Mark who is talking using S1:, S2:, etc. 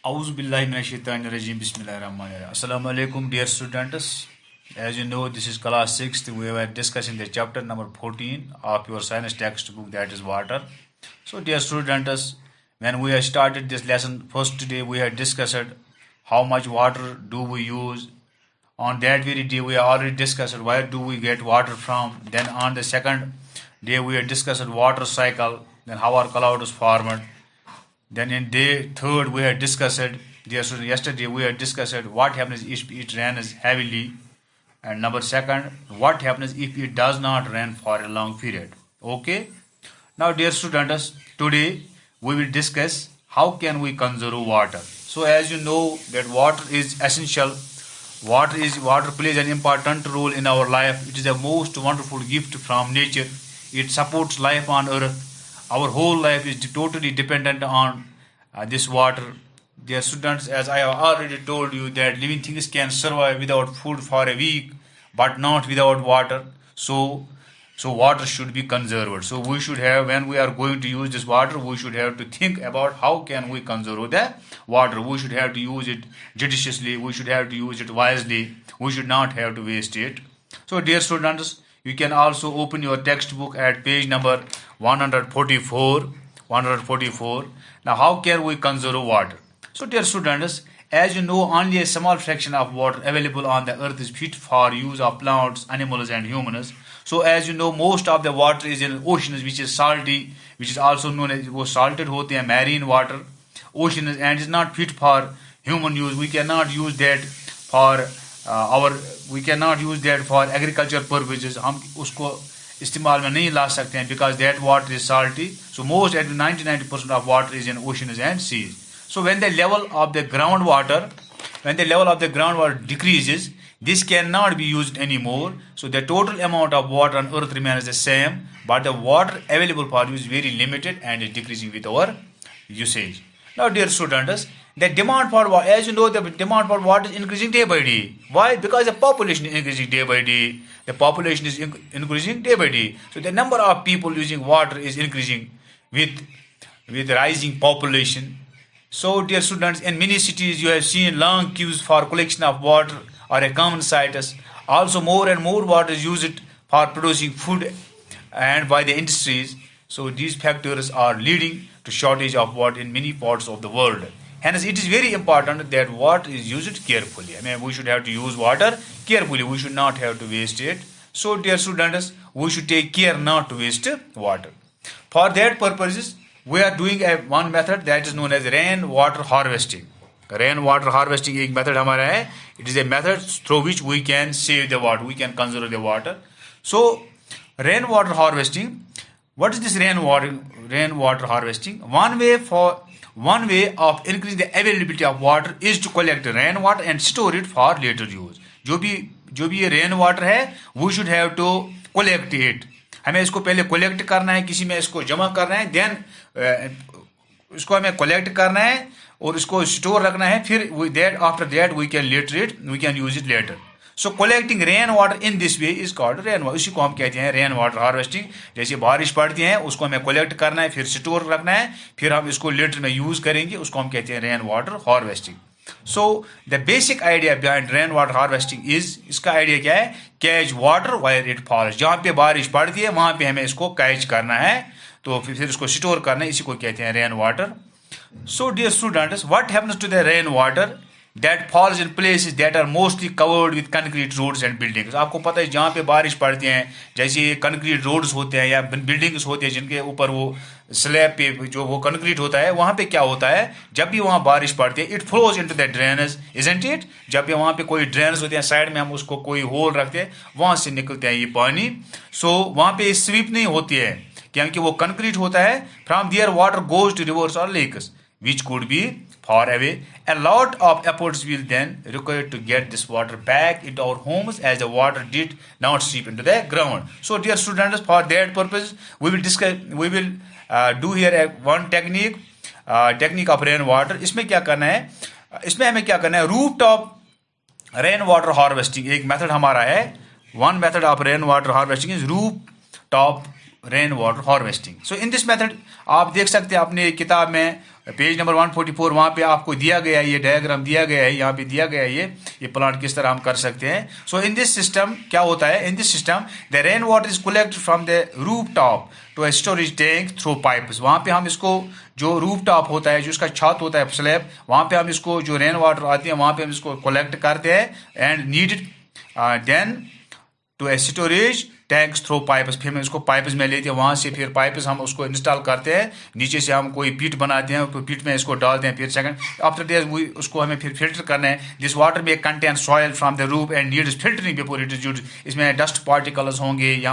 S1: Auzu billahi minash-shaytanir-rajim. Bismillahir-rahmanir-rahim. Assalamu alaikum, dear students. As you know, this is class 6th. We were discussing the chapter number 14 of your science textbook, that is water. So, dear students, when we have started this lesson, first day we had discussed how much water do we use. On that very day, we already discussed where do we get water from. Then on the second day, we had discussed water cycle, then how our cloud is formed. Then in day third, we had discussed, yesterday we had discussed what happens if it rains heavily, and number second, what happens if it does not rain for a long period. Okay. Now, dear students, today we will discuss how can we conserve water. So, as you know that water is essential. Water plays an important role in our life. It is a most wonderful gift from nature. It supports life on earth. Our whole life is totally dependent on this water. Dear students, as I have already told you that living things can survive without food for a week, but not without water. So water should be conserved. So we should have, when we are going to use this water, we should have to think about how can we conserve the water. We should have to use it judiciously. We should have to use it wisely. We should not have to waste it. So, dear students, you can also open your textbook at page number 144. 144. Now, how can we conserve water? So, dear students, as you know, only a small fraction of water available on the earth is fit for use of plants, animals, and humans. So, as you know, most of the water is in oceans, which is salty, which is also known as वो salted होते हैं marine water, oceans, and is not fit for human use. We cannot use that for we cannot use that for agriculture purposes. हम उसको इस्तेमाल में नहीं ला सकते हैं because that water is salty. So most at 90% of water is in oceans and seas. So when the level of the groundwater decreases, this cannot be used anymore. So the total amount of water on earth remains the same, but the water available for use is very limited and is decreasing with our usage. Now, dear students, the demand for water, as you know, the demand for water is increasing day by day. Why? Because the population is increasing day by day. The population is increasing day by day. So the number of people using water is increasing with rising population. So, dear students, in many cities you have seen long queues for collection of water or a common sight. Also, more and more water is used for producing food and by the industries. So, these factors are leading to shortage of water in many parts of the world. Hence, it is very important that water is used carefully. I mean, we should have to use water carefully. We should not have to waste it. So, dear students, we should take care not to waste water. For that purposes, we are doing one method that is known as rain water harvesting. Rain water harvesting एक method हमारा है. It is a method through which we can save the water. We can conserve the water. So, rain water harvesting. What is this rain water harvesting? One way of increasing the availability of water is to collect rain water and store it for later use. जो भी ये rain water है, we should have to collect it. हमें इसको पहले collect करना है, किसी में इसको जमा करना है, देन इसको हमें कलेक्ट करना है और इसको स्टोर रखना है. फिर after that we can use it later. So collecting rain water in this way is called rain water. इसी को हम कहते हैं रेन वाटर हार्वेस्टिंग. जैसे बारिश पड़ती है उसको हमें कलेक्ट करना है, फिर स्टोर रखना है, फिर हम इसको लेटर में यूज करेंगे, उसको हम कहते हैं rain water harvesting. So the basic idea behind rain water harvesting is, इसका आइडिया क्या है? Catch water where it falls. जहाँ पे बारिश पड़ती है वहां पे हमें इसको कैच करना है, तो फिर इसको स्टोर करना है, इसी को कहते हैं rain water. So dear students, what happens to the rain water that falls in places that are mostly covered with concrete roads and buildings? आपको पता है जहाँ पे बारिश पड़ती है, जैसे कंक्रीट रोड्स होते हैं या बिल्डिंग्स होते हैं जिनके ऊपर वो स्लैब पे जो वो कंक्रीट होता है, वहाँ पे क्या होता है, जब भी वहाँ बारिश पड़ती है, it flows into the drainage, isn't it? जब भी वहाँ पे कोई ड्रेनेज होते हैं, साइड में हम उसको कोई होल रखते हैं, वहाँ से निकलते हैं ये पानी. सो वहाँ पे स्वीप नहीं होती है क्योंकि वो कंक्रीट होता है. From there water goes to rivers और lakes which could be far away. A lot of efforts will then require to get this water back into our homes as the water did not seep into the ground. So, dear students, for that purpose, we will do here one technique of rain water. इसमें क्या करना है? इसमें हमें क्या करना है? Rooftop rain water harvesting एक method हमारा है. One method of rain water harvesting is rooftop rain water harvesting. So in this method आप देख सकते हैं अपने किताब में पेज नंबर 144 वहाँ पे आपको दिया गया है, ये डायग्राम दिया गया है, यहाँ पे दिया गया है ये प्लांट किस तरह हम कर सकते हैं. सो इन दिस सिस्टम क्या होता है, in this system the rain water is collected from the roof top to a storage tank through pipes. वहाँ पे हम इसको जो रूफ टॉप होता है, जो इसका छत होता है स्लैब, वहाँ पे हम इसको जो रेन वाटर आती है वहाँ पे हम इसको कलेक्ट करते हैं and needed then to a storage tanks through pipes. फिर हम इसको पाइप्स में लेते हैं, वहाँ से फिर पाइप्स हम उसको इंस्टॉल करते हैं, नीचे से हम कोई पीट बनाते हैं, तो पीट में इसको डालते हैं. फिर सेकंड आफ्टर दैट उसको हमें फिर फिल्टर करना है. दिस वाटर में contain soil from the roof and needs filtering before it is used. इसमें डस्ट पार्टिकल्स होंगे या